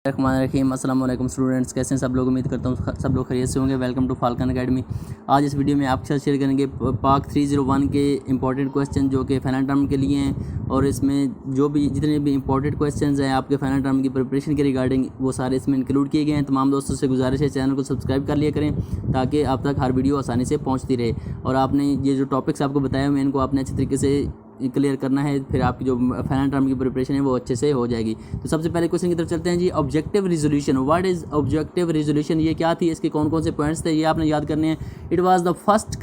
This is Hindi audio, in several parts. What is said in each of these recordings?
रहीम अस्सलाम वालेकुम स्टूडेंट्स, कैसे हैं सब लोग। उम्मीद करता हूँ सब लोग खैरियत से होंगे। Welcome to Falcon Academy. आज इस वीडियो में आपके साथ शेयर करेंगे पाक 301 के इंपॉर्टेंट क्वेश्चन जो कि फाइनल टर्म के लिए हैं, और इसमें जो भी जितने भी इंपॉर्टेंट क्वेश्चंस हैं आपके फाइनल टर्म की प्रिपरेशन के रिगार्डिंग वो सारे इसमें इंक्लूड किए गए हैं। तमाम दोस्तों से गुजारिश है चैनल को सब्सक्राइब कर लिया करें ताकि आप तक हर वीडियो आसानी से पहुँचती रहे। और आपने ये जो टॉपिक्स आपको बताए हुए हैं इनको आपने अच्छे तरीके से क्लियर करना है, फिर आपकी जो फाइनल टर्म की प्रिपरेशन है वो अच्छे से हो जाएगी। तो सबसे पहले क्वेश्चन की तरफ चलते हैं जी। Objective resolution, what is objective resolution, ये क्या थी, इसके कौन कौन से पॉइंट्स थे, ये आपने याद करने हैं। It was the first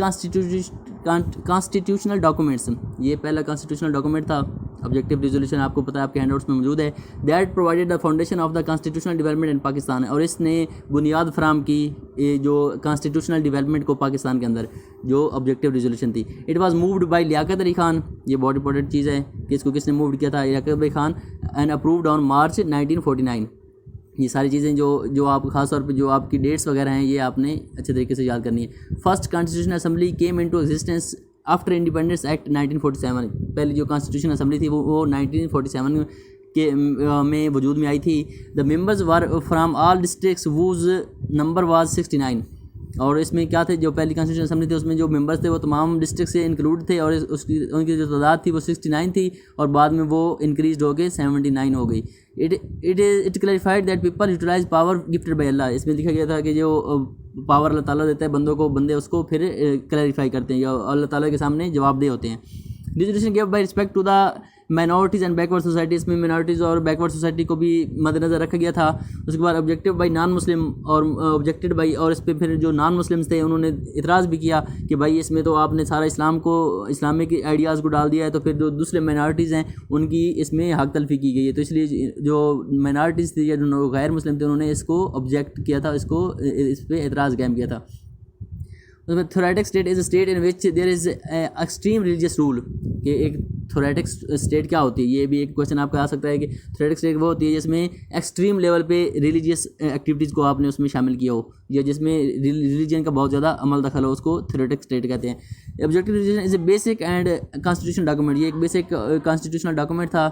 constitutional documents, ये पहला कॉन्स्टिट्यूशनल डॉक्यूमेंट था। ऑब्जेक्टिव रिजोल्यूशन आपको पता है आपके हैंडआउट्स में मौजूद है। That provided the foundation of the constitutional development in Pakistan, और इसने बुनियाद फराम की जो कॉन्स्टिट्यूशनल डेवलपमेंट को पाकिस्तान के अंदर, जो ऑब्जेक्टिव रिजोल्यूशन थी। It was moved by Liaquat Ali Khan, ये बहुत इंपॉर्टेंट चीज़ है कि इसको किसने मूव किया था, Liaquat Ali Khan, and approved on March 1949। ये सारी चीज़ें जो आप खास तौर पे जो आपकी डेट्स वगैरह हैं ये आपने अच्छे तरीके से याद करनी है। First constitution assembly came into existence after independence act 1947, पहली जो कॉन्स्टिट्यूशन असेंबली थी वो 1947 के में वजूद में आई थी। The members were from all districts whose number was 69, और इसमें क्या थे, जो पहली कॉन्स्टिट्यूशन असेंबली थी उसमें जो मेंबर्स थे वो तमाम डिस्ट्रिक्ट से इंक्लूड थे, और उनकी जो तादाद थी वो 69 थी, और बाद में वो इंक्रीज हो गई 79 हो गई। It clarified that people utilize power gifted by Allah, इसमें लिखा गया था कि जो पावर अल्लाह ताला देता है बंदों को, बंदे उसको फिर क्लैरिफाई करते हैं या अल्लाह ताला के सामने जवाबदेह होते हैं। Resolution give by respect to the minorities and backward society, इसमें माइनॉरिटीज़ और बैकवर्ड सोसाइटी को भी मद्देनज़र रखा गया था। उसके बाद ऑब्जेक्टिव बाई नॉन मुस्लिम और ऑब्जेक्टेड बाई, और इस पर फिर जो नॉन मुस्लिम्स थे उन्होंने इतराज़ भी किया कि भाई इसमें तो आपने सारा इस्लामिक आइडियाज़ को डाल दिया है, तो फिर जो दूसरे माइनॉरिटीज़ हैं उनकी इसमें हक तलफी की गई है। तो इसलिए जो माइनॉरिटीज़ थी या जो गैर मुस्लिम थे उन्होंने इसको ऑब्जेक्ट किया था, इस पर एतराज़ कायम किया था। उसमें theocratic state is a state in which there is extreme religious rule, कि एक थोरेटिक स्टेट क्या होती है, ये भी एक क्वेश्चन आपका आ सकता है कि थोरेटिक स्टेट वो होती है जिसमें एक्सट्रीम लेवल पे रिलीजियस एक्टिविटीज़ को आपने उसमें शामिल किया हो, या जिसमें रिलीजन का बहुत ज़्यादा अमल दखल हो, उसको थोरेटिक स्टेट कहते हैं। Objective religion is a basic and constitutional document, ये एक बेसिक कॉन्स्टिट्यूशनल डॉक्यूमेंट था।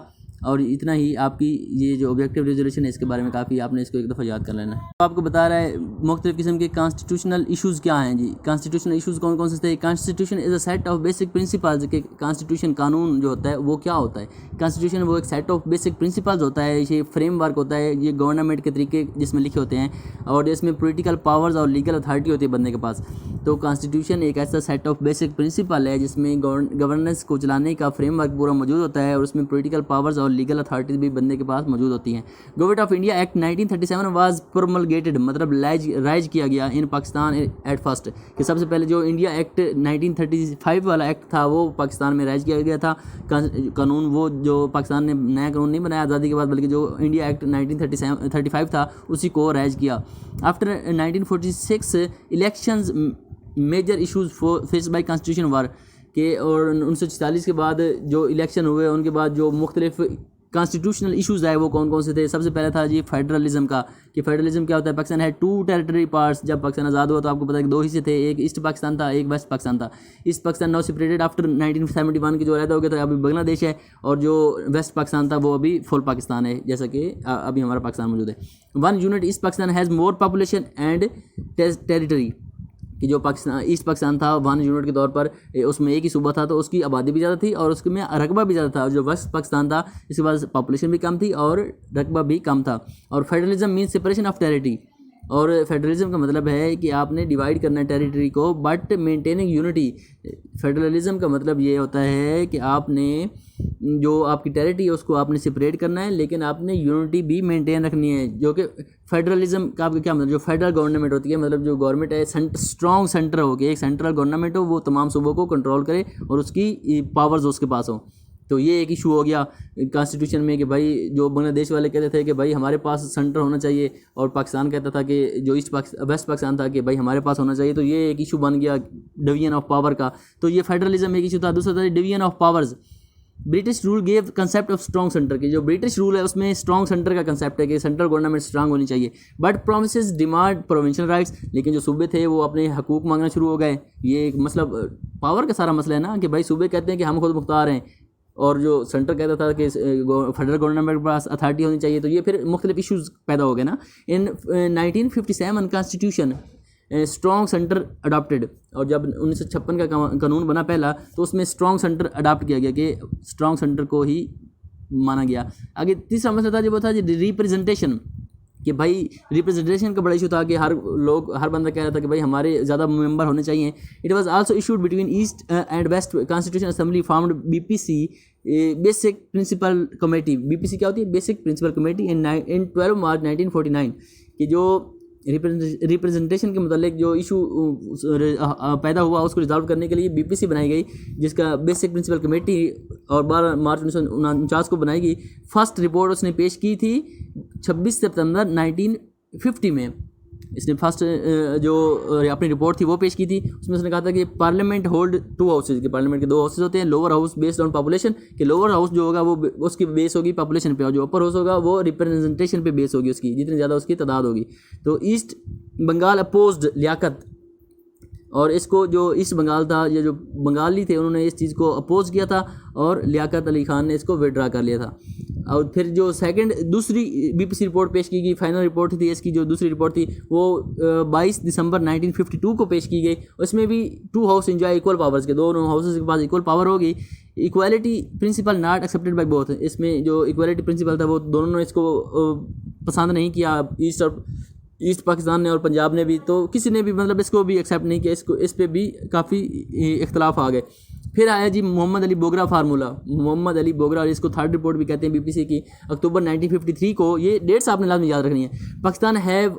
और इतना ही आपकी ये जो ऑब्जेक्टिव रिजोल्यूशन है इसके बारे में काफ़ी आपने इसको एक दफ़ा याद कर लेना है। तो आपको बता रहा है मुख्तलिफ़ किस्म के कॉन्स्टिट्यूशनल इशूज़ क्या हैं जी। कॉन्स्टिट्यूशनल इशूज़ कौन कौन से थे। Constitution is a set of basic principles, के कॉन्स्टिट्यूशन कानून जो होता है वो क्या होता है। कॉन्स्टिट्यूशन वो एक सेट ऑफ बेसिक प्रिंसिपल्स होता है, ये फ्रेमवर्क होता है, ये गवर्नमेंट के तरीके जिसमें लिखे होते हैं, और इसमें पॉलिटिकल पावर्स और लीगल अथॉरिटी होती है बंदे के पास। तो कॉन्स्टिट्यूशन एक ऐसा सेट ऑफ बेसिक प्रिंसिपल है जिसमें गवर्नेंस को चलाने का फ्रेमवर्क पूरा मौजूद होता है, और उसमें पॉलिटिकल पावर्स और लीगल अथॉरिटी भी बंदे के पास मौजूद होती हैं। Government of India act 1937 was promulgated, मतलब राइज किया गया इन पाकिस्तान एट फर्स्ट, कि सबसे पहले जो इंडिया एक्ट 1935 वाला एक्ट था वो पाकिस्तान में राइज किया गया था। कानून वो जो पाकिस्तान ने नया कानून नहीं बनाया आज़ादी के बाद, बल्कि जो इंडिया एक्ट 1935 था उसी को राइज किया। After 1946 elections major issues face by constitution were के, और 1946 के बाद जो इलेक्शन हुए उनके बाद जो मुख्तलिफ कॉन्स्टिट्यूशनल इशूज़ आए वो कौन कौन से थे। सबसे पहले था जी फेडरलिज्म का, कि फेडरलिज्म क्या होता है। पाकिस्तान है 2 टेरिटरी पार्ट्स, जब पाकिस्तान आज़ाद हुआ तो आपको पता है कि 2 हिस्से थे, एक ईस्ट पाकिस्तान था, एक वेस्ट पाकिस्तान था। East Pakistan now separated after 1971 की जो अलग हो गया था, अभी बांग्लादेश है, और जो वेस्ट पाकिस्तान था वो अभी फुल पाकिस्तान है, जैसा कि अभी हमारा पाकिस्तान मौजूद है। 1 unit east Pakistan has more population and territory, कि जो पाकिस्तान ईस्ट पाकिस्तान था 1 यूनिट के तौर पर उसमें एक ही सूबा था तो उसकी आबादी भी ज़्यादा थी और उसमें रकबा भी ज़्यादा था। जो वेस्ट पाकिस्तान था इसके बाद पॉपुलेशन भी कम थी और रकबा भी कम था। और federalism means separation of territory, और फेडरलिज्म का मतलब है कि आपने डिवाइड करना है टेरिटरी को बट मेंटेनिंग यूनिटी। फेडरलिज्म का मतलब ये होता है कि आपने जो आपकी टेरिटरी है उसको आपने सेपरेट करना है, लेकिन आपने यूनिटी भी मेंटेन रखनी है। जो कि फेडरलिज्म का आपका क्या मतलब, जो फेडरल गवर्नमेंट होती है, मतलब जो गवर्नमेंट है स्ट्रॉन्ग सेंटर हो गया, एक सेंट्रल गवर्नमेंट हो वो तमाम सूबों को कंट्रोल करे और उसकी पावर्स उसके पास हो। तो ये एक इशू हो गया कॉन्स्टिट्यूशन में कि भाई जो बांग्लादेश वाले कहते थे कि भाई हमारे पास सेंटर होना चाहिए, और पाकिस्तान कहता था कि जो वेस्ट पाकिस्तान था कि भाई हमारे पास होना चाहिए। तो ये एक इशू बन गया डिवीजन ऑफ पावर का। तो ये फेडरलिज्म एक इशू था। दूसरा था division of powers. British rule gave concept of strong centre की, जो ब्रिटिश रूल है उसमें स्ट्रॉन्ग सेंटर का कंसेप्ट है कि सेंट्रल गवर्नमेंट स्ट्रांग होनी चाहिए, but promises demand provincial rights. लेकिन जो सूबे थे वो अपने हकूक मांगना शुरू हो गए। ये एक मतलब पावर का सारा मसला है ना कि भाई सूबे कहते हैं कि हम खुद मुख्तार हैं, और जो सेंटर कहता था कि फेडरल गवर्नमेंट के पास अथॉरिटी होनी चाहिए। तो ये फिर मुख्तलिफ इशूज़ पैदा हो गए ना। इन 1957 कॉन्स्टिट्यूशन स्ट्रॉन्ग सेंटर अडॉप्टेड, और जब 1956 का कानून बना पहला, तो उसमें स्ट्रॉन्ग सेंटर अडॉप्ट किया गया कि स्ट्रॉन्ग सेंटर को ही माना गया। आगे तीसरा मसला था जो वो था रिप्रेजेंटेशन, कि भाई रिप्रेजेंटेशन का बड़ा इशू था कि हर बंदा कह रहा था कि भाई हमारे ज़्यादा मेंबर होने चाहिए। It was also issued between East and West constitution assembly formed BPC basic principle committee. BPC क्या होती है? Basic principle committee in 12 March 1949, कि जो रिप्रेजेंटेशन के मतलब जो इशू पैदा हुआ उसको रिजॉल्व करने के लिए बीपीसी बनाई गई, जिसका बेसिक प्रिंसिपल कमेटी, और 12 मार्च 1949 को बनाई गई। फर्स्ट रिपोर्ट उसने पेश की थी 26 सितंबर 1950 में। इसने फर्स्ट जो अपनी रिपोर्ट थी वो पेश की थी। उसमें उसने कहा था कि पार्लियामेंट होल्ड 2 हाउसेज, कि पार्लियामेंट के 2 हाउसेज होते हैं। Lower house based on population, कि लोअर हाउस जो होगा वो उसकी बेस होगी पॉपुलेशन पे, और जो अपर हाउस होगा वो रिप्रेजेंटेशन पे बेस होगी उसकी, जितनी ज़्यादा उसकी तादाद होगी। तो ईस्ट बंगाल अपोज्ड लियाकत, और इसको जो ईस्ट बंगाल था, ये जो बंगाली थे उन्होंने इस चीज़ को अपोज किया था, और लियाकत अली खान ने इसको विड्रा कर लिया था। और फिर जो दूसरी बीपीसी रिपोर्ट पेश की गई, फाइनल रिपोर्ट थी इसकी, जो दूसरी रिपोर्ट थी वो 22 दिसंबर 1952 को पेश की गई। उसमें भी 2 हाउस इंजॉय इक्वल पावर्स, के दोनों हाउसेज के पास इक्वल पावर होगी। Equality principle not accepted by both, इसमें जो इक्वालिटी प्रिंसिपल था वो दोनों ने इसको पसंद नहीं किया, ईस्ट पाकिस्तान ने और पंजाब ने भी। तो किसी ने भी मतलब इसको भी एक्सेप्ट नहीं किया, इस पे भी काफ़ी इख्तलाफ आ गए। फिर आया जी मोहम्मद अली बोगरा फार्मूला। मोहम्मद अली बोगरा, और इसको थर्ड रिपोर्ट भी कहते हैं बीपीसी की, अक्टूबर 1953 को। ये डेट्स आपने लाजमी याद रखनी है। Pakistan have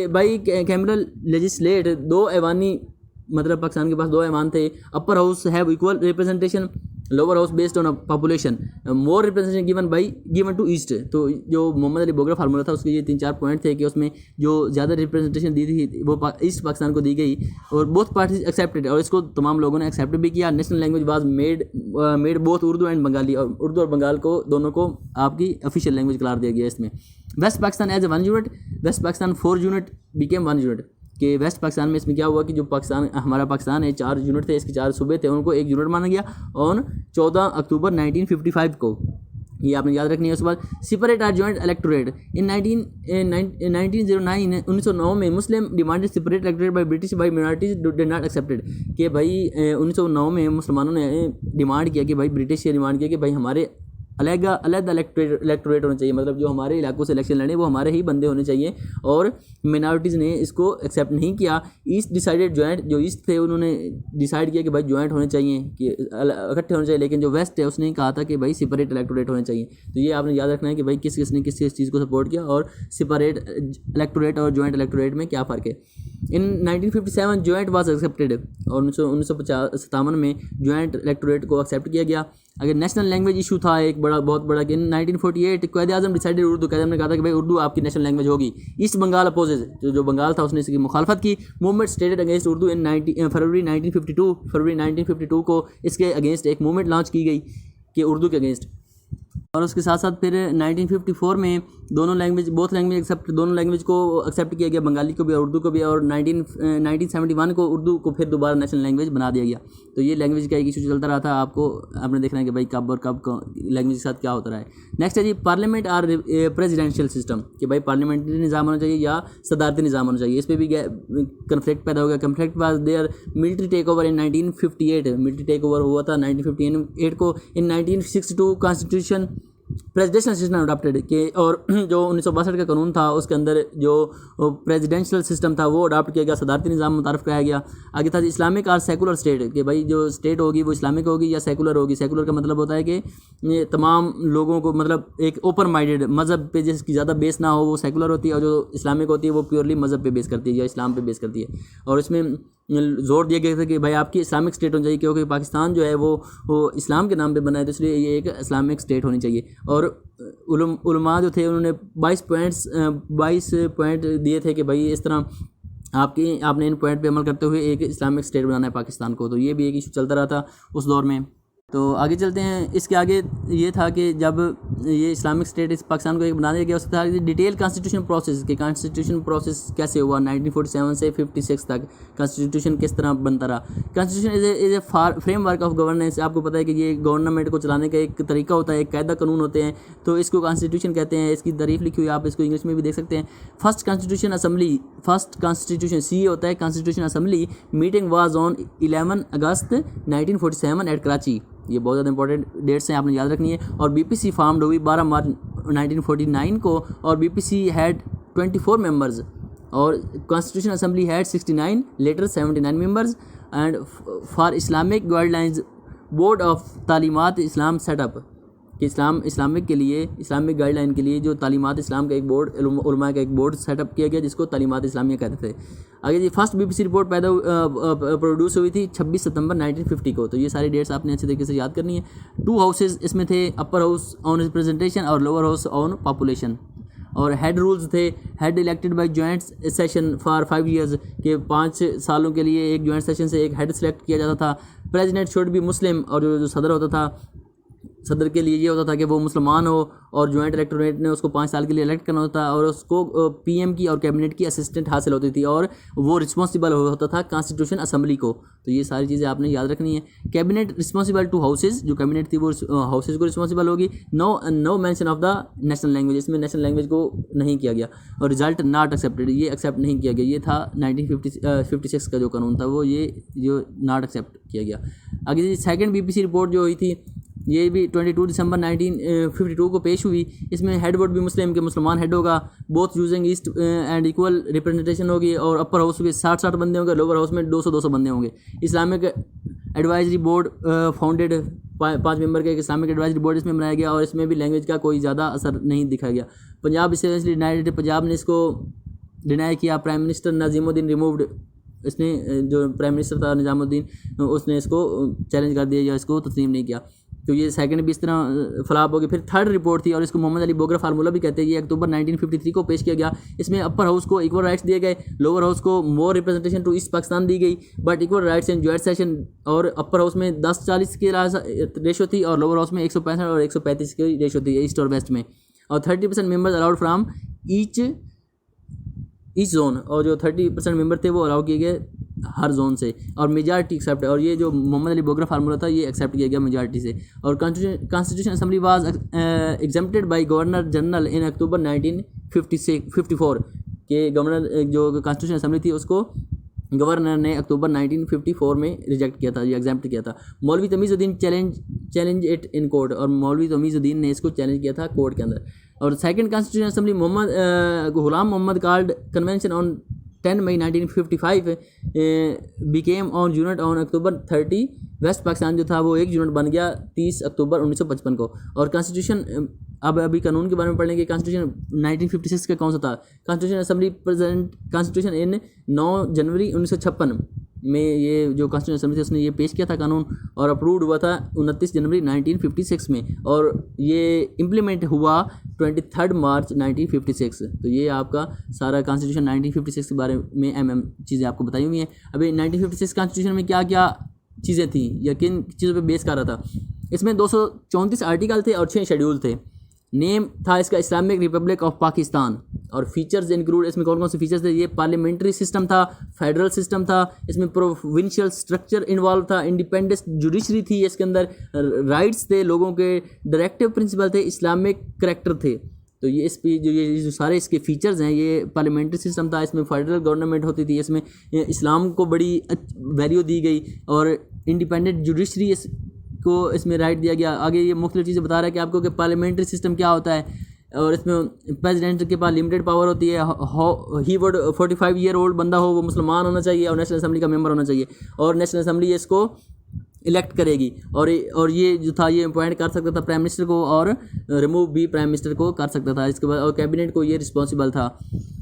bicameral legislate, 2 ऐवानी, मतलब पाकिस्तान के पास 2 ऐवान थे। Upper house have equal representation, lower house based on population, more representation given to East. तो जो मोहम्मद अली बोगरा फार्मूला था उसके ये 3-4 पॉइंट थे कि उसमें जो ज़्यादा रिप्रेजेंटेशन दी थी वो ईस्ट पाकिस्तान को दी गई, और बोथ पार्टीज एक्सेप्टेड, और इसको तमाम लोगों ने एक्सेप्ट भी किया। National language was made both Urdu and Bengali, और उर्दू और बंगाल को दोनों को आपकी ऑफिशियल लैंग्वेज करार दिया गया इसमें। West Pakistan as a 1 unit, West Pakistan 4 unit became 1 unit, कि वेस्ट पाकिस्तान में इसमें क्या हुआ कि जो हमारा पाकिस्तान है 4 यूनिट थे, इसके 4 सूबे थे, उनको 1 यूनिट माना गया ऑन 14 अक्टूबर 1955 को। ये आपने याद रखनी है। उसके बाद separate or joint electorate in 1909 1909 में Muslim demanded separate electorate by British by minorities did not accepted, कि भाई 1909 में मुसलमानों ने डिमांड किया कि भाई ब्रिटिश ने डिमांड किया कि भाई हमारे अलग इलेक्टोरेट होना चाहिए, मतलब जो हमारे इलाकों से इलेक्शन लड़े वो हमारे ही बंदे होने चाहिए, और मिनॉरिटीज़ ने इसको एक्सेप्ट नहीं किया। ईस्ट डिसाइडेड जॉइंट, जो ईस्ट थे उन्होंने डिसाइड किया कि भाई जॉइंट होने चाहिए, कि इकट्ठे होने चाहिए, लेकिन जो वेस्ट है उसने कहा था कि भाई सेपरेट इलेक्टोरेट होने चाहिए। तो ये आपने याद रखना है कि भाई किस चीज़ को सपोर्ट किया, और सेपरेट इलेक्टोरेट और जॉइंट इलेक्टोरेट में क्या फ़र्क है। इन 1957 जॉइंट वाज एक्सेप्टेड, और 1957 में जॉइंट इलेक्टोरेट को एक्सेप्ट किया गया। अगर नेशनल लैंग्वेज इशू था एक बहुत बड़ा, कि 1948 क़ायद आज़म डिसाइडेड उर्दू, क़ायद आज़म ने कहा था कि भाई उर्दू आपकी नेशनल लैंग्वेज होगी। ईस्ट बंगाल अपोजेज, जो बंगाल था उसने इसकी मुखालफत की। मूवमेंट स्टेटेड अगेंस्ट उर्दू इन फरवरी 1952 को इसके अगेंस्ट एक मूवमेंट लॉन्च की गई कि उर्दू के अगेंस्ट। और उसके साथ साथ फिर 1954 में दोनों लैंग्वेज दोनों लैंग्वेज को एक्सेप्ट किया गया, बंगाली को भी और उर्दू को भी, और 1971 को उर्दू को फिर दोबारा नेशनल लैंग्वेज बना दिया गया। तो ये लैंग्वेज का एक इशू चलता रहा था, आपने देखना है कि भाई कब और कब लैंग्वेज के साथ क्या होता रहा है। नेक्स्ट है जी पार्लियामेंट और प्रेसिडेंशियल सिस्टम, कि भाई पार्लियामेंट्री निज़ाम होना चाहिए या सदारती निज़ाम होना चाहिए। इस पर भी कन्फ्लिक्ट पैदा हो गया। Conflict was there military take over in 1958, military take over हुआ था 1958 को। In 1962 constitution presidential system adopted, के और जो 1962 का कानून था उसके अंदर जो प्रेसिडेंशियल सिस्टम था वो अडॉप्ट किया गया, सदारती निज़ाम मुतारफ़ कराया गया। आगे था इस्लामिक और सेकुलर स्टेट, कि भाई जो स्टेट होगी वो इस्लामिक होगी या सेकुलर होगी। सेकुलर का मतलब होता है कि ये तमाम लोगों को, मतलब एक ओपन माइंडेड, मज़हब पे जिसकी ज़्यादा बेस ना हो वो सेकुलर होती है, और जो इस्लामिक होती है वो प्योरली मज़हब पे बेस करती है या इस्लाम पे बेस करती है। और इसमें जोर दिया गया था कि भाई आपकी इस्लामिक स्टेट होनी चाहिए, क्योंकि पाकिस्तान जो है वो इस्लाम के नाम पे बना है, तो इसलिए ये एक इस्लामिक स्टेट होनी चाहिए। और उलमा जो थे उन्होंने 22 पॉइंट दिए थे कि भाई इस तरह आपने इन पॉइंट पे अमल करते हुए एक इस्लामिक स्टेट बनाना है पाकिस्तान को। तो ये भी एक इशू चलता रहा था उस दौर में। तो आगे चलते हैं। इसके आगे ये था कि जब ये इस्लामिक स्टेट इस पाकिस्तान को एक बनाया गया, उसके था डिटेल कॉन्स्टिट्यूशन प्रोसेस कि कॉन्स्टिट्यूशन प्रोसेस कैसे हुआ 1947 से 56 तक, कॉन्स्टिट्यूशन किस तरह बनता रहा। Constitution is a framework of governance. आपको पता है कि ये गवर्नमेंट को चलाने का एक तरीका होता है, एक कायदा कानून होते हैं, तो इसको कॉन्स्टिट्यूशन कहते हैं। इसकी तारीफ लिखी हुई आप इसको इंग्लिश में भी देख सकते हैं। First constitution assembly, first constitution सी होता है constitution assembly, meeting was on 11 August 1947 at Karachi. ये बहुत ज़्यादा इंपॉर्टेंट डेट्स हैं, आपने याद रखनी है। और बीपीसी फॉर्म्ड हुई 12 मार्च 1949 को, और बीपीसी हैड 24 मेंबर्स, और constitution assembly had 69, later 79 members. And for Islamic guidelines board of Talimat Islam setup, कि इस्लामिक के लिए, इस्लामिक गाइडलाइन के लिए जो तालीमात इस्लाम का एक बोर्ड, उलमा का एक बोर्ड सेटअप किया गया जिसको तालीमात इस्लामिया कहते थे। आगे जी, फर्स्ट बीबीसी रिपोर्ट प्रोड्यूस हुई थी 26 सितंबर 1950 को। तो ये सारी डेट्स आपने अच्छे तरीके से याद करनी है। 2 हाउसेज इसमें थे, अपर हाउस ऑन रिप्रेजेंटेशन और लोअर हाउस ऑन पॉपुलेशन। और हेड रूल्स थे, head elected by joint session for 5 years, के 5 सालों के लिए एक जॉइंट सेशन से एक हेड सेलेक्ट किया जाता था। प्रेसिडेंट शुड बी मुस्लिम, और जो सदर होता था, सदर के लिए ये होता था कि वो मुसलमान हो, और जॉइंट इलेक्टोरेट ने उसको 5 साल के लिए इलेक्ट करना होता, और उसको पीएम की और कैबिनेट की असिस्टेंट हासिल होती थी, और वो रिस्पॉन्सिबल होता था कॉन्स्टिट्यूशन असेंबली को। तो ये सारी चीज़ें आपने याद रखनी है। कैबिनेट रिस्पॉन्सिबल टू हाउसेज, जो कैबिनेट थी वो हाउसेज को रिस्पॉन्सिबल होगी। No mention of the national language, इसमें नेशनल लैंग्वेज को नहीं किया गया। और रिजल्ट नॉट एक्सेप्टेड, ये एक्सेप्ट नहीं किया गया। ये था 1956 का जो कानून था, वो ये जो नॉट एक्सेप्ट किया गया। आगे सेकंड बीपीसी रिपोर्ट जो हुई थी, ये भी 22 दिसंबर 1952 को पेश हुई। इसमें हेड वोट भी मुस्लिम के मुसलमान हेड होगा, both using east and equal representation होगी, और अपर हाउस में 60 बंदे होंगे, लोअर हाउस में 200 बंदे होंगे। Islamic advisory board founded, 5 member का एक इस्लामिक एडवाइजरी बोर्ड इसमें बनाया गया, और इसमें भी लैंग्वेज का कोई ज़्यादा असर नहीं दिखाया गया। पंजाब इसेंशली डिनाइड, पंजाब ने इसको डिनाई किया। प्राइम मिनिस्टर नजीमुद्दीन रिमूव्ड, इसने जो प्राइम मिनिस्टर था निजामुद्दीन, उसने इसको चैलेंज कर दिया या इसको तस्लीम नहीं किया। तो ये सेकंड भी इस तरह फ्लॉप होगी। फिर थर्ड रिपोर्ट थी, और इसको मोहम्मद अली बोगरा फार्मूला भी कहते हैं। ये अक्टूबर 1953 को पेश किया गया। इसमें अपर हाउस को इक्वल राइट्स दिए गए, लोअर हाउस को मोर रिप्रेजेंटेशन टू ईस्ट पाकिस्तान दी गई, but equal rights in joint session. और अपर हाउस में 10-40 की रेशो थी, और लोअर हाउस में 165 और 135 की रेशो थी ईस्ट और वेस्ट में। और 30% members allowed from each zone, और जो 30% मेंबर थे वो अलाउ किए गए हर जोन से, और मेजॉरिटी एक्सेप्ट है। और ये जो मोहम्मद अली बोगरा फार्मूला था, ये एक्सेप्ट किया गया मेजॉरिटी से। और constitution assembly was exempted by governor general in October 1954 के गवर्नर, जो कॉन्स्टिट्यूशन असेंबली थी उसको गवर्नर ने अक्टूबर 1954 में रिजेक्ट किया था, ये एग्जाम्प्ट किया था। मौलवी Tamizuddin challenge it in court, और मौलवी तमीज़ुद्दीन ने इसको चैलेंज किया था कोर्ट के अंदर। और second constitution assembly Ghulam Mohammad called convention on 10 मई 1955 became on unit on October 30। West Pakistan जो था वो एक यूनिट बन गया 30 अक्टूबर 1955 को। और कॉन्स्टिट्यूशन, अब अभी कानून के बारे में पढ़ेंगे। कॉन्स्टिट्यूशन 1956 का कौन सा था? Constitution assembly present constitution in 9 जनवरी 1956 में ये जो कॉन्स्टिट्यूशन असेंबली थी उसने ये पेश किया था कानून, और अप्रूव्ड हुआ था 29 जनवरी 1956 में, और ये इम्प्लीमेंट हुआ 23 मार्च 1956। तो ये आपका सारा कॉन्स्टिट्यूशन 1956 के बारे में चीज़ें आपको बताई हुई हैं। अभी 1956 कॉन्स्टिट्यूशन में क्या क्या चीज़ें थी या किन चीज़ों पे बेस कर रहा था? इसमें 234 आर्टिकल थे और 6 शेड्यूल थे। नेम था इसका इस्लामिक रिपब्लिक ऑफ पाकिस्तान, और फीचर्स इंक्लूड, इसमें कौन कौन से फीचर्स थे? ये पार्लियामेंट्री सिस्टम था, फेडरल सिस्टम था, इसमें प्रोविंशियल स्ट्रक्चर इन्वॉल्व था, इंडिपेंडेंस जुडिशरी थी, इसके अंदर राइट्स थे लोगों के, डायरेक्टिव प्रिंसिपल थे, इस्लामिक करैक्टर थे। तो ये जो सारे इसके फीचर्स हैं, ये पार्लियामेंट्री सिस्टम था, इसमें फेडरल गवर्नमेंट होती थी, इसमें इस्लाम को बड़ी वैल्यू दी गई, और इंडिपेंडेंट जुडिशरी को इसमें राइट दिया गया। आगे ये मुख्तलिफ चीज़ें बता रहा है कि आपको कि पार्लियामेंट्री सिस्टम क्या होता है, और इसमें प्रेसिडेंट के पास लिमिटेड पावर होती है। ही वुड 45 ईयर ओल्ड बंदा हो, वो मुसलमान होना चाहिए, और नेशनल असेंबली का मेंबर होना चाहिए, और नेशनल असेंबली इसको इलेक्ट करेगी। और ये जो था ये अपॉइंट कर सकता था प्राइम मिनिस्टर को, और रिमूव भी प्राइम मिनिस्टर को कर सकता था। इसके बाद और कैबिनेट को ये रिस्पॉन्सिबल था,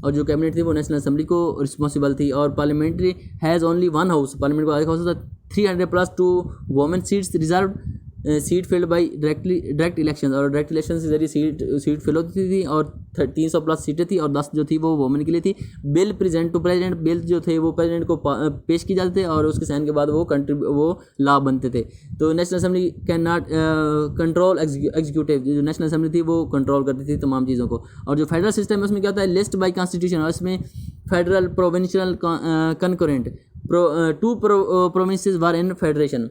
और जो कैबिनेट थी वो नेशनल असेंबली को रिस्पॉन्सिबल थी। और parliamentary has only 1 house, parliament को एक हाउस था। 300+ 2 women seats reserve seat field by direct election, और डायरेक्ट इलेक्शन के जरिए सीट फिल होती थी और 300 प्लस सीटें थी और 10 जो थी वो वोमेन के लिए थी। Bill present to president, bill जो थे वो प्रेसिडेंट को पेश की जाते थे और उसके साइन के बाद वो लॉ बनते थे। तो national assembly can not control executive, जो नेशनल असेंबली थी वो कंट्रोल करती थी तमाम चीज़ों को। और जो फेडरल सिस्टम है उसमें क्या होता है, लिस्ट बाई कॉन्स्टिट्यूशन, और इसमें federal provincial concurrent to provinces were in federation,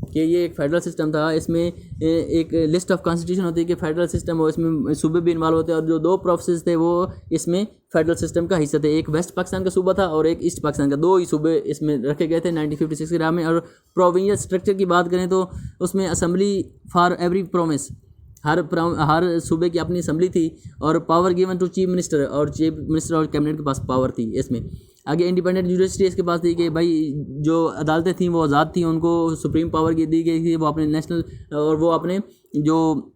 कि ये एक फेडरल सिस्टम था। इसमें एक लिस्ट ऑफ कॉन्स्टिट्यूशन होती है कि फेडरल सिस्टम हो, इसमें सूबे भी इन्वॉल्व होते हैं, और जो 2 प्रोविंसेस थे वो इसमें फेडरल सिस्टम का हिस्सा थे। एक वेस्ट पाकिस्तान का सूबा था और एक ईस्ट पाकिस्तान का, 2 ही सूबे इसमें रखे गए थे 1956 के राह में। और प्रोविंशियल स्ट्रक्चर की बात करें तो उसमें असेंबली फॉर एवरी प्रोविंस, हर सूबे की अपनी असेंबली थी, और power given to chief minister, और चीफ मिनिस्टर और कैबिनेट के पास पावर थी इसमें। आगे इंडिपेंडेंट जुडिशरी इसके पास थी कि भाई जो अदालतें थी वो आज़ाद थी, उनको सुप्रीम पावर दी गई थी, वो अपने नेशनल और वो अपने जो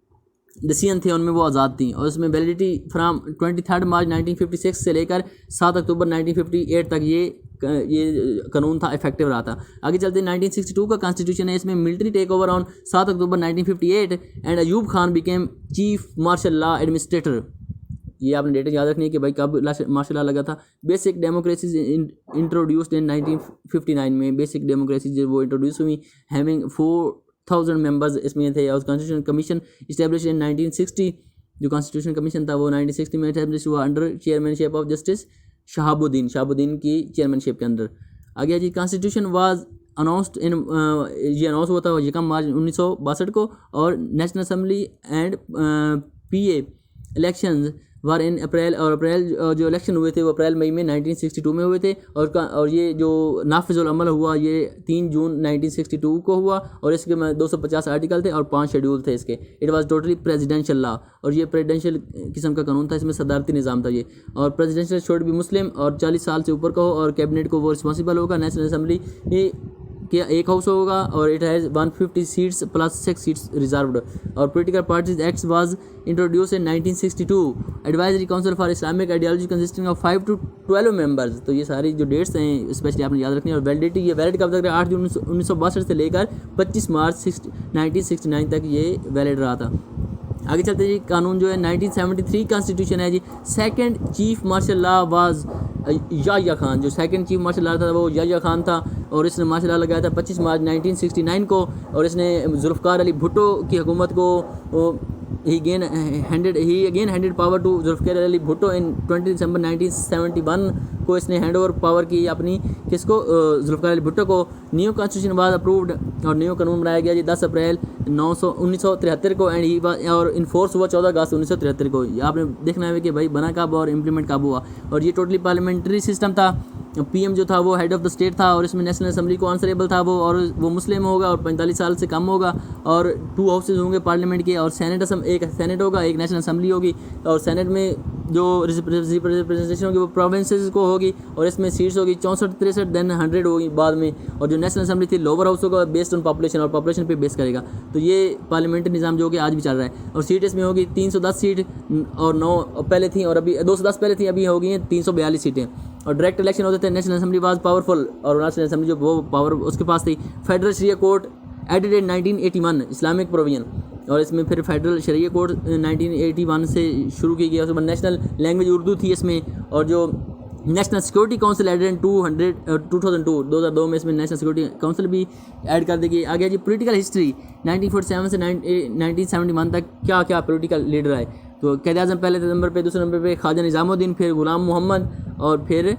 डिसीजन थे उनमें वो आज़ाद थी। और इसमें वैलिडिटी फ्राम 23 मार्च 1956 से लेकर 7 अक्टूबर 1958 तक ये कानून था, इफेक्टिव रहा था। आगे चलते 1962 का कॉन्स्टिट्यूशन है, इसमें military take over on 7 October 1958 and Ayub Khan became chief martial law administrator. ये आपने डेट याद रखनी है कि भाई कब मार्शल लॉ लगा था। बेसिक डेमोक्रेसीज इंट्रोड्यूस्ड इन 1959 में, बेसिक डेमोक्रेसी जो वो इंट्रोड्यूस हुई, हैविंग 4000 मेंबर्स इसमें थे। और कॉन्स्टिट्यूशन कमीशन इस्टेब्लिश इन 1960, जो कॉन्स्टिट्यूशन कमीशन था वो 1960 में इस्टेब्लिश हुआ under chairmanship of justice Shahabuddin की चेयरमैनशिप के अंदर। आगे जी कॉन्स्टिट्यूशन वाज अनाउंस्ड इन, ये अनाउंस हुआ था 1 मार्च 1962 को, और national assembly and PA elections were in April, और अप्रैल जो इलेक्शन हुए थे वो अप्रैल मई में 1962 में हुए थे। और ये जो नाफिजुल अमल हुआ ये 3 जून 1962 को हुआ, और इसके में 250 आर्टिकल थे और 5 शेड्यूल थे इसके। It was totally presidential law, और ये प्रेसिडेंशियल किस्म का कानून था, इसमें सदारती निज़ाम था ये। और प्रेसिडेंशियल शुड भी मुस्लिम और 40 साल से ऊपर का हो, और कैबिनेट को वो रिस्पॉन्सिबल होगा। नेशनल असेंबली कि एक हाउस होगा, और it has 150 seats plus 6 seats reserved. और political parties act was introduce in 1962। Advisory council for Islamic ideology consisting of 5 to 12 members. तो ये सारी जो डेट्स हैं स्पेशली आपने याद रखनी है। और वैलिडिटी ये वैलिड कब तक रहा, 8 जून 1962 से लेकर 25 मार्च 1969 तक ये वैलिड रहा था। आगे चलते जी कानून जो है 1973 कॉन्स्टिट्यूशन है जी। Second chief martial law was Yahya Khan, जो सेकंड चीफ मार्शल लॉ था वो याह्या खान था, और इसने मार्शल लॉ लगाया था 25 मार्च 1969 को। और इसने जुल्फ़िकार अली भुट्टो की हुकूमत को ही again handed power to Zulfikar Ali Bhutto in 20 दिसंबर 1971 को इसने हैंड ओवर पावर की अपनी किसको, जुल्फ़िकार अली भुट्टो को। न्यू कॉन्स्टिट्यूशन वाज अप्रूव्ड, और न्यू कानून बनाया गया जी 10 अप्रैल 1973 को, और इन्फोर्स हुआ 14 अगस्त 1973 को। आपने देखना है कि भाई बना कब और इम्प्लीमेंट कब हुआ। और ये टोटली पार्लियामेंट्री सिस्टम था। PM जो था वो हेड ऑफ द स्टेट था, और इसमें नेशनल असेंबली को आंसरेबल था वो, और वो मुस्लिम होगा और 45 साल से कम होगा, और 2 हाउसेज होंगे पार्लियामेंट के, और एक सेनेट होगा, एक नेशनल असेंबली होगी। और सेनेट में जो रिप्रेजेंटेशन होगी वो प्रोविंसेस को होगी, और इसमें सीट्स होगी 64-63 देन 100 होगी बाद में। और जो नेशनल असेंबली थी लोअर हाउस होगा बेस्ड ऑन पॉपुलेशन, और पॉपुलेशन पे बेस करेगा। तो ये पार्लियामेंट्री निज़ाम जो कि आज भी चल रहा है। और सीट इसमें होगी 310 सीट, और 9 पहले थी, और अभी 210 पहले थी, अभी हो गई हैं 342 सीटें। और डायरेक्ट इलेक्शन होते थे। नेशनल असेंबली वाज पावरफुल, और नेशनल असेंबली जो वो पावर उसके पास थी। Federal Shariah court added in 1981 Islamic provision, और इसमें फिर फेडरल शरिया कोर्ट 1981 से शुरू की गई। उसके बाद नेशनल लैंग्वेज उर्दू थी इसमें। और जो national security council added in 2002 में इसमें नेशनल सिक्योरिटी काउंसिल भी ऐड कर दी गई। आगे जी पॉलिटिकल हिस्ट्री 1947 से 1971 तक क्या क्या पॉलिटिकल लीडर आए। तो क़ायद-ए-आज़म पहले नंबर पे, दूसरे नंबर पे ख्वाजा निज़ामुद्दीन, फिर गुलाम मोहम्मद, और फिर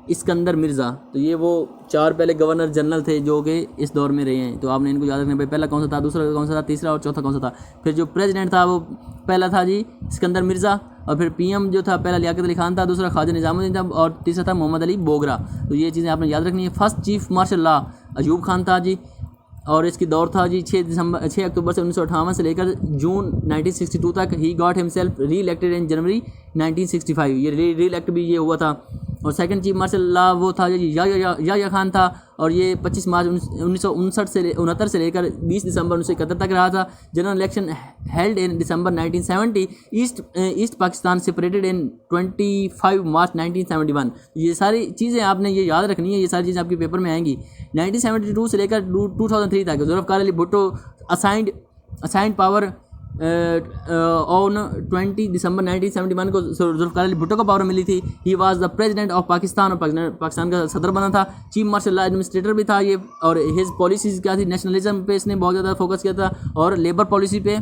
इस्कंदर मिर्ज़ा। तो ये वो 4 पहले गवर्नर जनरल थे जो कि इस दौर में रहे हैं। तो आपने इनको याद रखना भाई, पहला कौन सा था, दूसरा कौन सा था, तीसरा और चौथा कौन सा था। फिर जो प्रेसिडेंट था वो पहला था जी इस्कंदर मिर्ज़ा, और फिर PM जो था पहला लियाकत अली खान था, दूसरा ख्वाजा निज़ामुद्दीन था, और तीसरा था मोहम्मद अली बोगरा। तो ये चीज़ें आपने याद रखनी है। First chief martial law Ayub Khan था जी, और इसकी दौर था जी 6 अक्टूबर से 1958 से लेकर जून 1962 तक। He got himself reelected in January 1965, ये री इलेक्ट भी ये हुआ था। और सेकंड चीफ मार्शल लॉ वो था जी याह्या खान था, और ये 25 मार्च 1969 से लेकर 20 दिसंबर 1971 तक रहा था। General election held in December 1970। East Pakistan separated इन 25 मार्च 1971। ये सारी चीज़ें आपने ये याद रखनी है, ये सारी चीज़ें आपके पेपर में आएंगी। 1972 से लेकर 2003 तक Zulfikar Ali Bhutto assigned assign power on 20 दिसंबर 1971 को जुल्फ़िकार अली भुट्टो को पावर मिली थी। He was the president of Pakistan, और पाकिस्तान का सदर बना था। चीफ मार्शल लॉ एडमिनिस्ट्रेटर भी था ये। और हिज पॉलिसीज़ क्या थी, नेशनलिज्म पे इसने बहुत ज़्यादा फोकस किया था, और लेबर पॉलिसी पे।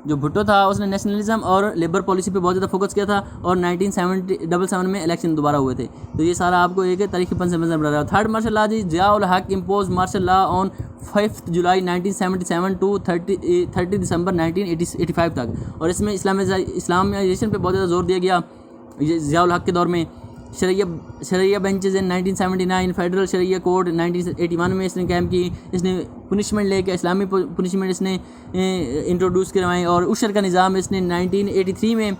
जो भुट्टो था उसने नेशनलिज्म और लेबर पॉलिसी पे बहुत ज़्यादा फोकस किया था, और 1977 में इलेक्शन दोबारा हुए थे। तो ये सारा आपको एक तारीखी पन से नजर आ रहा है। थर्ड मार्शल लॉ जी, Ziaul Haq impose martial law on 5 जुलाई 1977 टू 30 दिसंबर 1985 तक, और इसमें इस्लामाइजेशन पे बहुत ज़्यादा जोर दिया गया ज़ियाउल हक के दौर में। शरिया बेंचेज इन 1979, फेडरल शरिया कोड 1981 में इसने कैम की। इसने पनिशमेंट लेके इस्लामी पनिशमेंट इसने इंट्रोड्यूस करवाई, और उशर का निज़ाम इसने 1983 में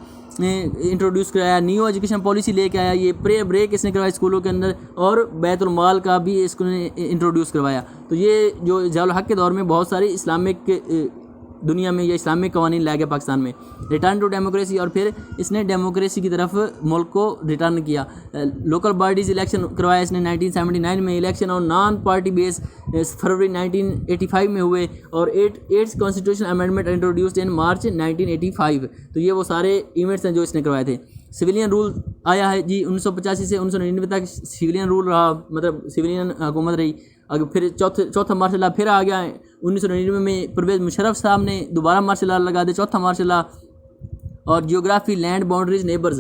इंट्रोड्यूस कराया। न्यू एजुकेशन पॉलिसी लेके आया, ये प्रे ब्रेक इसने करवाया स्कूलों के अंदर, और बैतुल माल का भी इसको इंट्रोड्यूस करवाया। तो ये जो ज़ियाउल हक के दौर में बहुत सारी इस्लामिक दुनिया में ये इस्लामिक कवानीन ला गया पाकिस्तान में। रिटर्न टू डेमोक्रेसी, और फिर इसने डेमोक्रेसी की तरफ मुल्क को रिटर्न किया। लोकल बॉडीज़ इलेक्शन करवाया इसने 1979 में। इलेक्शन और नॉन पार्टी बेस फरवरी 1985 में हुए, और 8th constitution amendment introduced in March 1985। तो ये वो सारे इवेंट्स हैं जो इसने करवाए थे। सिविलियन रूल आया है जी 1985 से 1999 तक सिविलियन रूल रहा, मतलब सिविलियन हुकूमत रही। अगर फिर चौथा मार्शल लॉ फिर आ गया 1999 में। परवेज़ मुशर्रफ साहब ने दोबारा मार्शल लॉ लगा दिया, चौथा मार्शल लॉ। और जियोग्राफी, लैंड बाउंड्रीज, नेबर्स,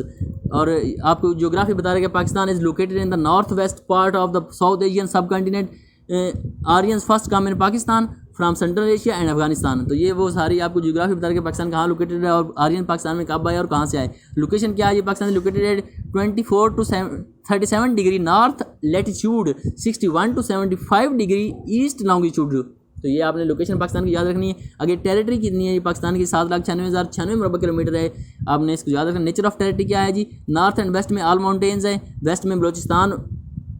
और आपको जियोग्राफी बता रहे कि Pakistan is located in the north west part of the South Asian subcontinent. Aryans first come in Pakistan from Central Asia and Afghanistan. तो ये वो सारी आपको जियोग्राफी बता रहे कि पाकिस्तान कहाँ लोकेटेड है, और आर्यन पाकिस्तान में कब आए और कहाँ से आए। लोकेशन क्या है, ये Pakistan located 24 to 37 degree north latitude, 61 to 75 degree east longitude. तो ये आपने लोकेशन पाकिस्तान की याद रखनी है। आगे टेरिटरी कितनी है, ये पाकिस्तान की 7,96,096 मुरबा किलोमीटर है, आपने इसको याद रखना। नेचर ऑफ टेरिटरी क्या है जी, नॉर्थ एंड वेस्ट में ऑल माउंटेन्स है, वेस्ट में बलोचिस्तान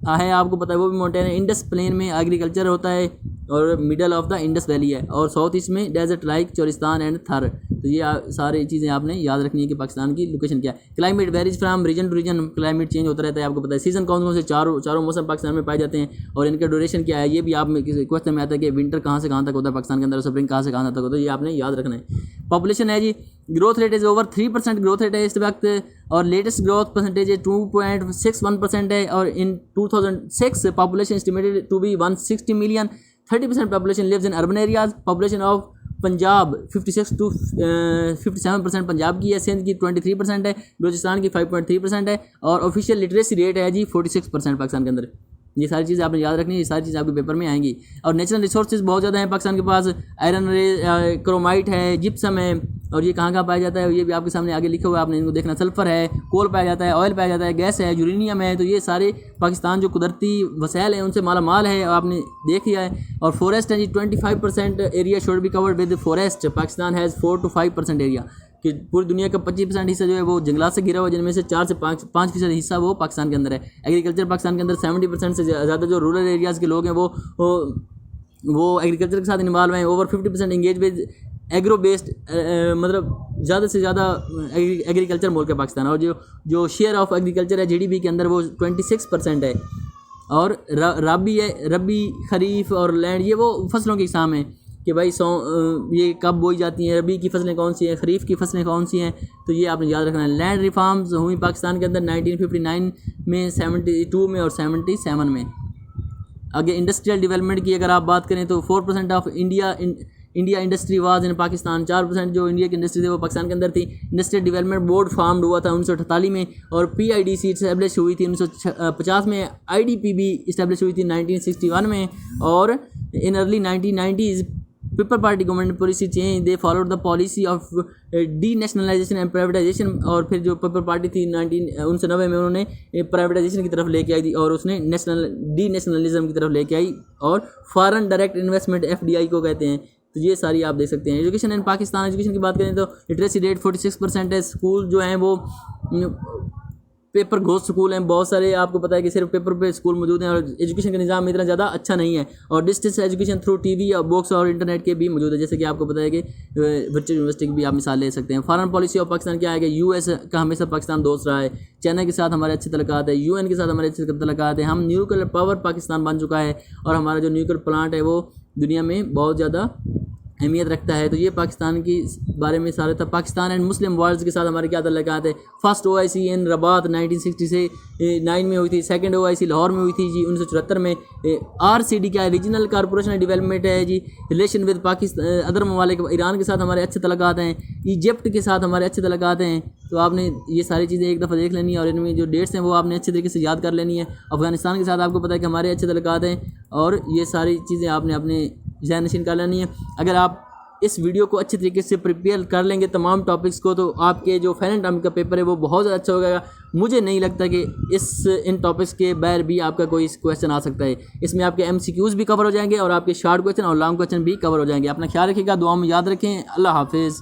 है, आपको पता है वो भी माउंटेन है। इंडस प्लेन में एग्रीकल्चर होता है, और middle of the Indus valley है, और साउथ ईस्ट में डेजर्ट लाइक चोरिस्तान एंड थर। तो ये सारी चीज़ें आपने याद रखनी है कि पाकिस्तान की लोकेशन क्या है। Climate varies from region to region, climate change होता रहता है, आपको पता है। सीजन कौन कौन से, चारों मौसम पाकिस्तान में पाए जाते हैं, और इनका ड्यूरेशन क्या है, ये भी आप में किसी क्वेश्चन में आता है कि विंटर कहाँ से कहाँ तक होता है पाकिस्तान के अंदर, स्प्रिंग कहाँ से कहाँ तक होता है, ये आपने याद रखना है। पॉपुलेशन है जी, growth rate is over 3% growth rate है इस वक्त, और लेटेस्ट ग्रोथ परसेंटेज है 2.61% है, और in 2006 population estimated to be 160 million. 30% population lives in urban areas. Population of Punjab 56 to 57% Punjab की है, सिंध की 23% है, बलूचिस्तान की 5.3% है, और ऑफिशियल लिटरेसी रेट है जी 46% पाकिस्तान के अंदर। ये सारी चीज़ें आपने याद रखनी है, ये सारी चीज़ें आपके पेपर में आएंगी। और नेचुरल रिसोर्सेज बहुत ज़्यादा हैं पाकिस्तान के पास, आयरन क्रोमाइट है, जिप्सम है, और ये कहाँ पाया जाता है ये भी आपके सामने आगे लिखा हुआ है, आपने इनको देखना। सल्फर है, कोल पाया जाता है, ऑयल पाया जाता है, गैस है, यूरेनियम है। तो ये सारे पाकिस्तान जो कुदरती वसाइल हैं उनसे माला माल है, आपने देख लिया है। और फॉरेस्ट है जी 25% area should be covered with forest. Pakistan has 4 to 5% area, कि पूरी दुनिया का 25% हिस्सा जो है वो जंगलात से घिरा हुआ है, जिनमें से 4 से 5% हिस्सा वो पाकिस्तान के अंदर है। एग्रीकल्चर पाकिस्तान के अंदर 70% से ज़्यादा जो रूरल एरियाज़ के लोग हैं वो एग्रीकल्चर के साथ इन्वॉल्व हैं। Over 50% engage with agro based, मतलब ज़्यादा से ज़्यादा एग्रीकल्चर मुल्क है पाकिस्तान। और जो शेयर ऑफ एग्रीकल्चर है GDP के अंदर वो 26% है। और रबी खरीफ और लैंड, ये वो फसलों की इकसाम है कि भाई ये कब बोई जाती हैं, रबी की फसलें कौन सी हैं, खरीफ की फसलें कौन सी हैं। तो ये आपने याद रखना है। लैंड रिफॉर्म्स हुई पाकिस्तान के अंदर 1959 में, 72 में और 77 में। आगे इंडस्ट्रियल डेवलपमेंट की अगर आप बात करें तो 4% of India industry was in Pakistan. 4% जो इंडिया की इंडस्ट्री थी वो पाकिस्तान के अंदर थी। इंडस्ट्रियल डेवलपमेंट बोर्ड फॉर्म्ड हुआ था 1948 में, और PIDC इस्टेब्लिश हुई थी 1950 में। IDPB इस्टेब्लिश हुई थी 1961 में। और in early 1990s people party government policy change, they followed the policy of D nationalisation and privatisation. और फिर जो पीपल पार्टी थी 1990 में उन्होंने प्राइवेटाइजेशन की तरफ लेके आई थी, और उसने डी नेशनलिज्म की तरफ लेके आई, और फॉरेन डायरेक्ट इन्वेस्टमेंट FDI को कहते हैं। तो ये सारी आप देख सकते हैं। एजुकेशन इन पाकिस्तान, एजुकेशन की बात करें तो लिटरेसी रेट 46% है। स्कूल जो हैं वो पेपर घोष स्कूल हैं बहुत सारे, आपको पता है कि सिर्फ पेपर पे स्कूल मौजूद हैं, और एजुकेशन का निज़ाम इतना ज़्यादा अच्छा नहीं है। और डिस्टेंस एजुकेशन थ्रू TV और बुक्स और इंटरनेट के भी मौजूद है, जैसे कि आपको पता है कि वर्चुअल यूनिवर्सिटी की भी आप मिसाल ले सकते हैं। फॉरेन पॉलिसी ऑफ पाकिस्तान क्या है कि US का हमेशा पाकिस्तान दोस्त रहा है, चाइना के साथ हमारे अच्छे तल्लुकात है, UN के साथ हमारे अच्छे तल्लुकात हैं। हम न्यूक्लियर पावर पाकिस्तान बन चुका है, और हमारा जो न्यूक्लियर प्लांट है वो दुनिया में बहुत ज़्यादा अहमियत रखता है। तो ये पाकिस्तान की बारे में सारा था। पाकिस्तान एंड मुस्लिम वर्ल्ड के साथ हमारे क्या तल्लुकात है। फर्स्ट OIC इन रबात 1969 में हुई थी। सेकंड OIC लाहौर में हुई थी जी 1974 में। RCD क्या है, रीजनल कॉर्पोरेशन डेवलपमेंट है जी। रिलेशन विद पाकिस्तान अदर ममालिक, ईरान के साथ हमारे अच्छे तल्लुकात हैं, इजिप्ट के साथ हमारे अच्छे तल्लुकात हैं। तो आपने ये सारी चीज़ें एक दफ़ा देख लेनी है और इनमें जो डेट्स हैं वो आपने अच्छे तरीके से याद कर लेनी है। अफ़गानिस्तान के साथ आपको पता है कि हमारे अच्छे तल्लुकात हैं और ये सारी चीज़ें आपने अपने ज़हन नशीन कर लेनी है। अगर आप इस वीडियो को अच्छे तरीके से प्रिपेयर कर लेंगे तमाम टॉपिक्स को, तो आपके जो फाइनल टर्म का पेपर है वो बहुत ज़्यादा अच्छा होगा। मुझे नहीं लगता कि इन टॉपिक्स के बाहर भी आपका कोई क्वेश्चन आ सकता है। इसमें आपके MCQs भी कवर हो जाएंगे और आपके शॉर्ट क्वेश्चन और लॉन्ग क्वेश्चन भी कवर हो जाएंगे। अपना ख्याल रखिएगा, दुआ में याद रखें। अल्लाह हाफिज़।